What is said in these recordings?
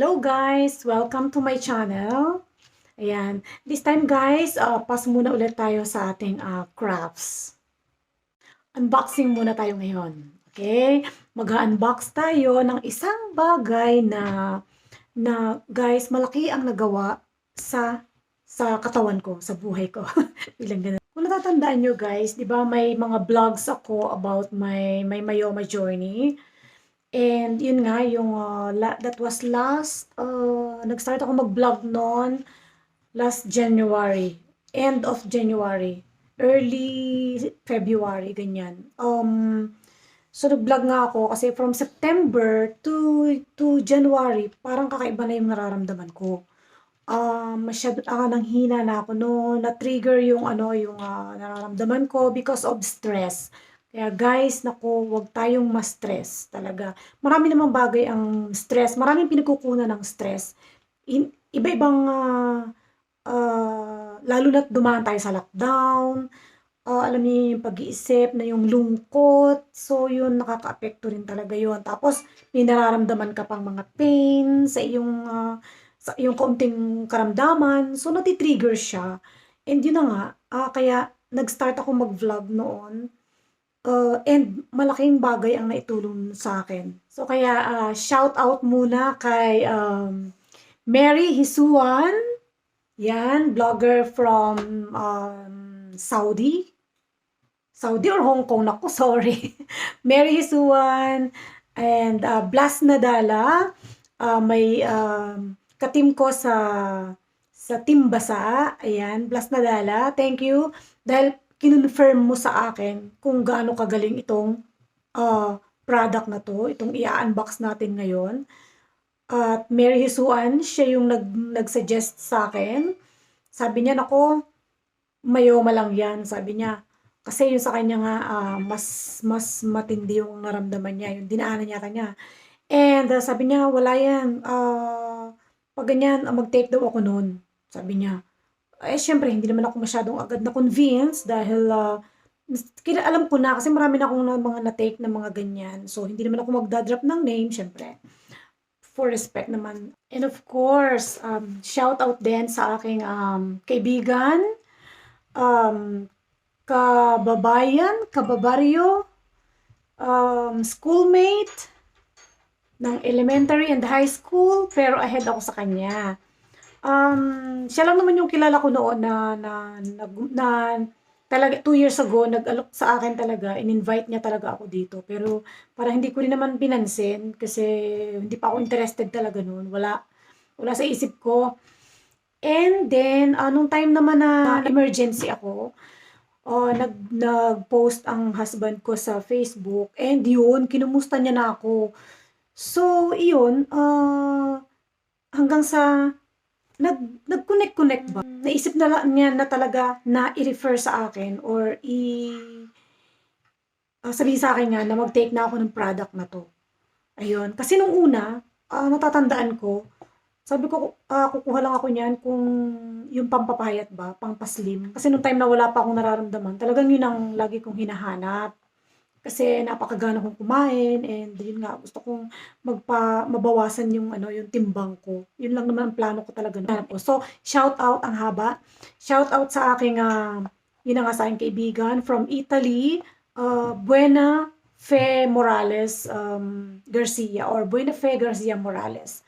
Hello guys! Welcome to my channel. Ayan. This time guys, pas muna ulit tayo sa ating crafts. Unboxing muna tayo ngayon. Okay? Mag-unbox tayo ng isang bagay na guys, malaki ang nagawa sa katawan ko, sa buhay ko. Bilang ganun. Kung natatandaan nyo guys, di ba may mga vlogs ako about my Mayoma journey. And yun nga, yung that was nag-start ako mag-vlog noon last January, end of January, early February, ganyan. So nag-vlog nga ako kasi from September to January, parang kakaiba na yung nararamdaman ko. Masyado nang hina na ako no, na-trigger yung nararamdaman ko because of stress. Kaya guys, naku, wag tayong ma-stress talaga. Marami namang bagay ang stress, maraming pinagkukunan ng stress. Iba-ibang lalo na't dumaan tayo sa lockdown, alam niyo yung pag-iisip na yung lungkot, so yun nakakaapekto rin talaga yun. Tapos may nararamdaman ka pang mga pain sa iyong kaunting karamdaman, so nati-trigger siya. And yun na nga, kaya nag-start ako mag-vlog noon. And malaking bagay ang naitulong sa akin. So kaya shout out muna kay Mary Hisuan. Yan, vlogger from Saudi. Saudi or Hong Kong, nako, sorry. Mary Hisuan and Blas Nadala. May katim ko sa Team Basa. Ayan, Blas Nadala. Thank you. Dahil kinonfirm mo sa akin kung gaano kagaling itong product na to, itong i-unbox natin ngayon. At Mary Hisuan, siya yung nag-suggest sa akin. Sabi niya, nako, mayoma lang yan, sabi niya. Kasi yung sa kanya nga, mas matindi yung naramdaman niya, yung dinaanan niya kanya. And sabi niya, wala yan. Pag ganyan, mag-take daw ako noon, sabi niya. Syempre, hindi naman ako masyadong agad na-convince dahil alam ko na kasi marami na akong mga na-take na mga ganyan. So, hindi naman ako magdadrop ng name, syempre. For respect naman. And of course, shout out din sa aking kaibigan, kababayan, kababaryo, schoolmate ng elementary and high school, pero ahead ako sa kanya. Siya lang naman yung kilala ko noon na talaga 2 years ago nag-alok sa akin talaga, in-invite niya talaga ako dito. Pero parang hindi ko rin naman pinansin kasi hindi pa ako interested talaga noon. Wala sa isip ko. And then nung time naman na emergency ako, nag-post ang husband ko sa Facebook and yun, kinumusta niya na ako. So, iyon, hanggang sa nag-connect ba? Naisip na niya na talaga na i-refer sa akin or sabihin sa akin nga na mag-take na ako ng product na to. Ayun. Kasi nung una, natatandaan ko, sabi ko, kukuha lang ako niyan kung yung pampapayat ba, pampaslim. Kasi nung time na wala pa akong nararamdaman, talagang yun ang lagi kong hinahanap. Kasi napakagana kong kumain and yun nga gusto kong mabawasan yung yung timbang ko. Yun lang naman ang plano ko talaga noon. So, shout out ang haba. Shout out sa aking yun nga sa aking kaibigan from Italy, Buena Fe Morales Garcia or Buena Fe Garcia Morales.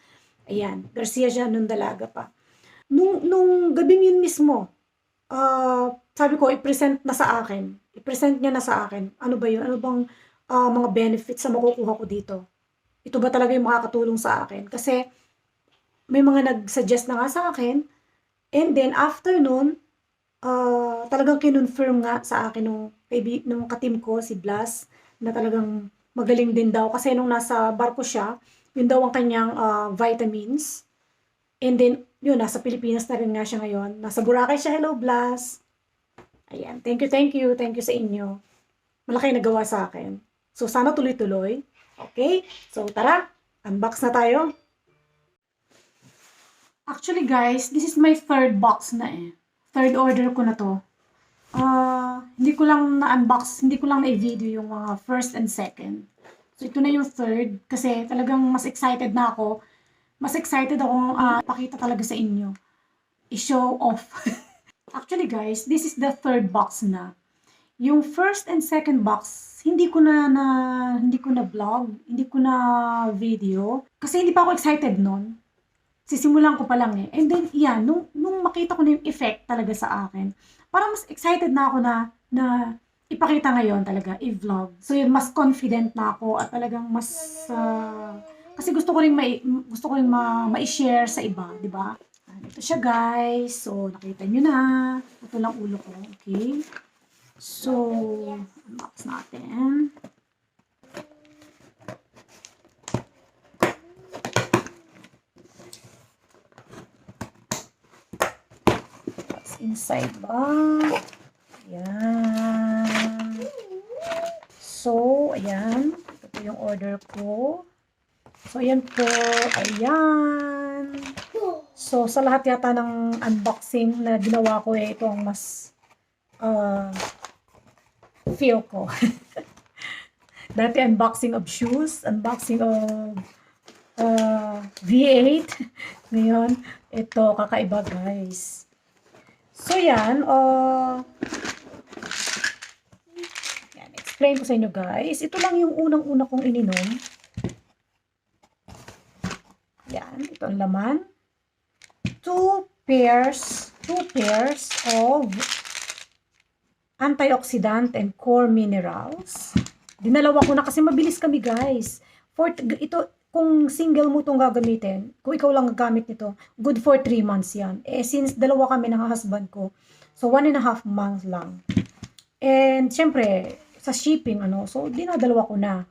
Ayan, Garcia siya nung dalaga pa. Nung gabing yun mismo, sabi ko, i-present niya na sa akin. Ano ba yun? Ano bang mga benefits na makukuha ko dito? Ito ba talaga yung makakatulong sa akin? Kasi may mga nag-suggest na nga sa akin. And then, after nun, talagang kinonfirm nga sa akin nung katim ko, si Blas, na talagang magaling din daw. Kasi nung nasa barko siya, yun daw ang kanyang vitamins. And then, yun, nasa Pilipinas na rin nga siya ngayon. Nasa Boracay siya. Hello, Blas. Ayan. Thank you. Thank you sa inyo. Malaki nagawa sa akin. So, sana tuloy-tuloy. Okay? So, tara. Unbox na tayo. Actually, guys, this is my third box na eh. Third order ko na to. Hindi ko lang na-unbox, hindi ko lang na-video yung first and second. So, ito na yung third. Kasi talagang mas excited na ako. mas excited akong ipakita talaga sa inyo. I-show off. Actually guys, this is the third box na. Yung first and second box, hindi ko na vlog, hindi ko na video. Kasi hindi pa ako excited nun. Sisimulan ko pa lang eh. And then, yan, nung makita ko na yung effect talaga sa akin, parang mas excited na ako na ipakita ngayon talaga, i-vlog. So yun, mas confident na ako at talagang mas, kasi gusto ko rin ma-share sa iba, di ba? Ito siya guys. So, nakita nyo na. Ito lang ulo ko, okay? So, unbox natin. What's inside ba? Ayan. So, ayan. Ito po yung order ko. So, ayan po. Ayan. So, sa lahat yata ng unboxing na ginawa ko eh, ito ang mas feel ko. Dati unboxing of shoes, unboxing of V8. Ngayon, ito, kakaiba guys. So, yan. Yan, explain ko sa inyo guys. Ito lang yung unang-una kong ininom. Yan, ito ang laman. Two pairs of antioxidant and core minerals. Dinalawa ko na kasi mabilis kami guys. Ito, kung single mo itong gagamitin, kung ikaw lang gagamit nito, good for 3 months yan. Eh, since dalawa kami ng husband ko, so 1.5 months lang. And, syempre, sa shipping, so, dinadalawa ko na.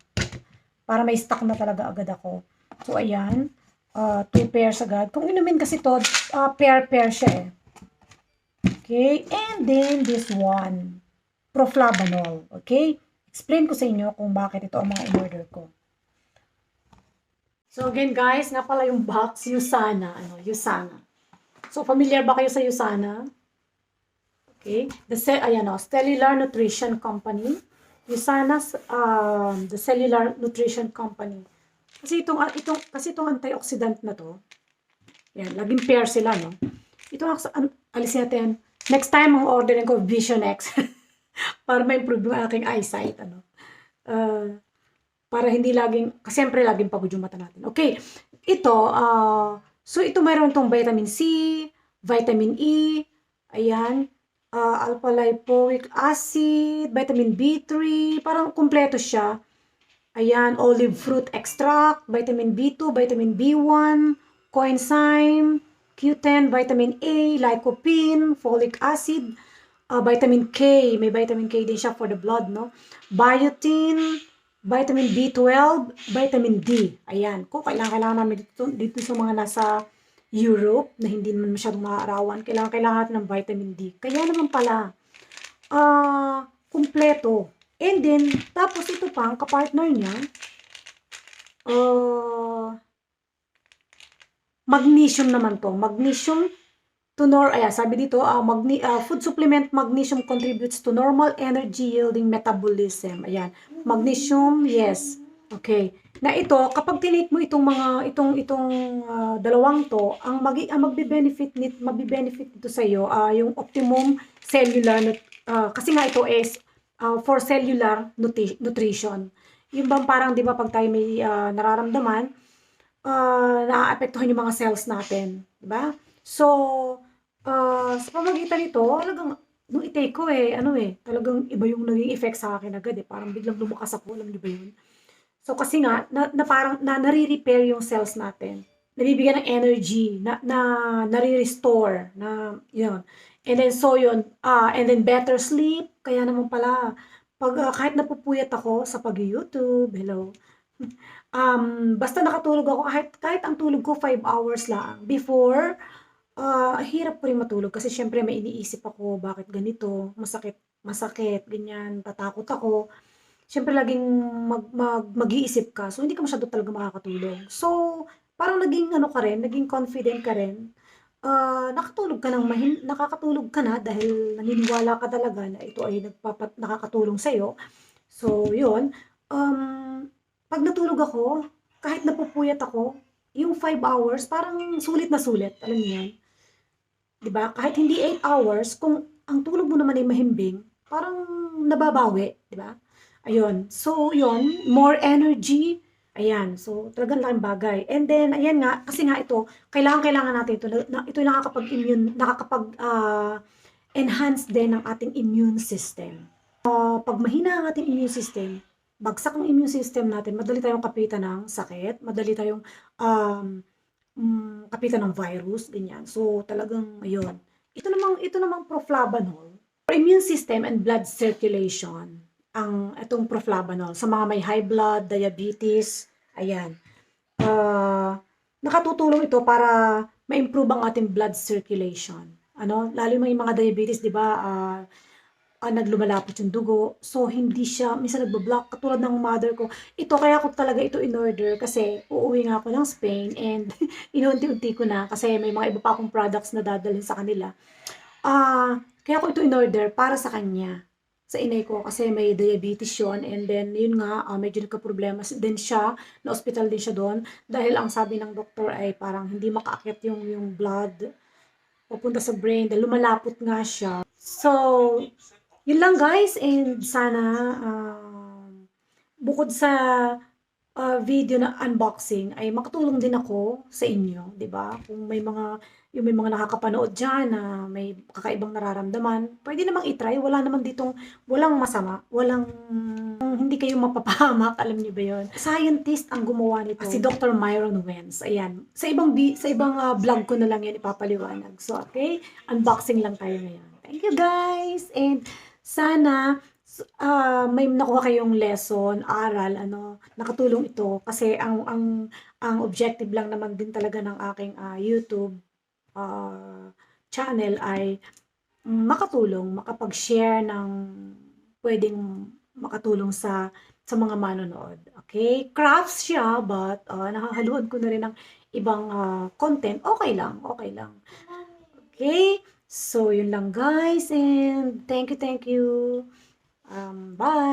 Para may stock na talaga agad ako. So, ayan. 2 pairs agad. Kung inumin kasi to, pair siya eh. Okay? And then, this one. Proflavanol. Okay? Explain ko sa inyo kung bakit ito ang mga in-order ko. So, again guys, nga pala yung box, Usana. Usana. So, familiar ba kayo sa Usana? Okay? Ayan o, Cellular Nutrition Company. Usana, the Cellular Nutrition Company. Kasi itong antioxidant na to, yan, laging pair sila, no? Ito, alisin natin. Next time, ang orderin ko, Vision X. Para ma-improve yung aking eyesight, para hindi kasi siyempre laging pagod yung mata natin. Okay, ito, so ito mayroon tong vitamin C, vitamin E, ayan, alpha-lipoic acid, vitamin B3, parang kumpleto siya. Ayan, olive fruit extract, vitamin B2, vitamin B1, coenzyme, Q10, vitamin A, lycopene, folic acid, vitamin K, may vitamin K din siya for the blood, no? Biotin, vitamin B12, vitamin D. Ayan, kung kailangan namin dito sa mga nasa Europe, na hindi naman masyadong maaarawan, kailangan natin ng vitamin D. Kaya naman pala, kumpleto. And then, tapos ito pa, ang kapartner niya, magnesium naman to. Magnesium to sabi dito, food supplement magnesium contributes to normal energy yielding metabolism. Ayan. Magnesium, yes. Okay. Na ito, kapag tinake mo itong dalawang to, ang magbe-benefit nito sa iyo, yung optimum cellular, kasi nga ito is for cellular nutrition. Yung bang parang, di ba, pag tayo may nararamdaman, naaapektuhan yung mga cells natin. Di ba? So, sa pamagitan nito, talagang, nung i-take ko talagang iba yung naging effect sa akin agad eh. Parang biglang lumakas ako, alam niyo ba yun? So, kasi nga, parang nare-repair yung cells natin. Nabibigyan ng energy, nare-restore, yun. And then, so yun, and then better sleep, kaya naman pala, kahit napupuyat ako sa pag-YouTube, hello, basta nakatulog ako, kahit ang tulog ko 5 hours lang. Before, hirap po rin matulog kasi syempre may iniisip ako, bakit ganito, masakit, ganyan, tatakot ako. Syempre laging mag-iisip ka, so hindi ka masyado talaga makakatulog. So, parang naging confident ka rin. Nakakatulog ka na dahil naniniwala ka talaga na ito ay nakakatulong sa'yo. So, yun. Pag natulog ako, kahit napupuyat ako, yung 5 hours parang sulit na sulit, alam niyo 'yun? 'Di ba? Kahit hindi 8 hours, kung ang tulog mo naman ay mahimbing, parang nababawi, 'di ba? Ayun. So, 'yun, more energy, ayan. So, talagang laking bagay. And then, ayan nga, kasi nga ito, kailangan natin ito, ito yung enhance din ng ating immune system. 'Pag mahina ang ating immune system, bagsak ang immune system natin, madali tayong kapitan ng sakit, madali tayong, um, kapitan ng virus, ganyan. So, talagang ayun. Ito namang Proflavanol for immune system and blood circulation, ang itong Proflavanol sa mga may high blood, diabetes, ayan. Ah, Nakatutulong ito para ma-improve ang ating blood circulation. Ano, lalo yung mga diabetes, 'di ba, naglumalapot yung dugo. So, hindi siya, minsan nagbo-block, katulad ng mother ko. Ito, kaya ko talaga ito in-order kasi uuwi nga ako ng Spain and inunti-unti ko na kasi may mga iba pa akong products na dadalhin sa kanila. Kaya ko ito in-order para sa kanya, sa inay ko kasi may diabetes yun and then yun nga, medyo nagka-problema din siya, na-hospital din siya doon dahil ang sabi ng doktor ay parang hindi makaakyat yung blood papunta sa brain dahil lumalapot nga siya. So, yun lang guys, and sana bukod sa video na unboxing ay makatulong din ako sa inyo, 'di ba? Kung may mga nakakapanood diyan na may kakaibang nararamdaman, pwede namang i-try, wala naman ditong, walang masama, hindi kayo mapapahamak, alam niyo ba 'yon? Scientist ang gumawa nito, si Dr. Myron Wenz. Ayan. Sa ibang vlog ko na lang 'yan ipapaliwanag. So, okay, unboxing lang tayo ngayon. Thank you guys, and sana may nakuha kayong lesson, aral, ano, nakatulong ito kasi ang objective lang naman din talaga ng aking YouTube channel ay makatulong, makapag-share ng pwedeng makatulong sa mga manonood. Okay? Crafts siya, but nahahaluan ko na rin ng ibang content. Okay lang, okay lang. Okay? So, yun lang guys, and thank you. Bye!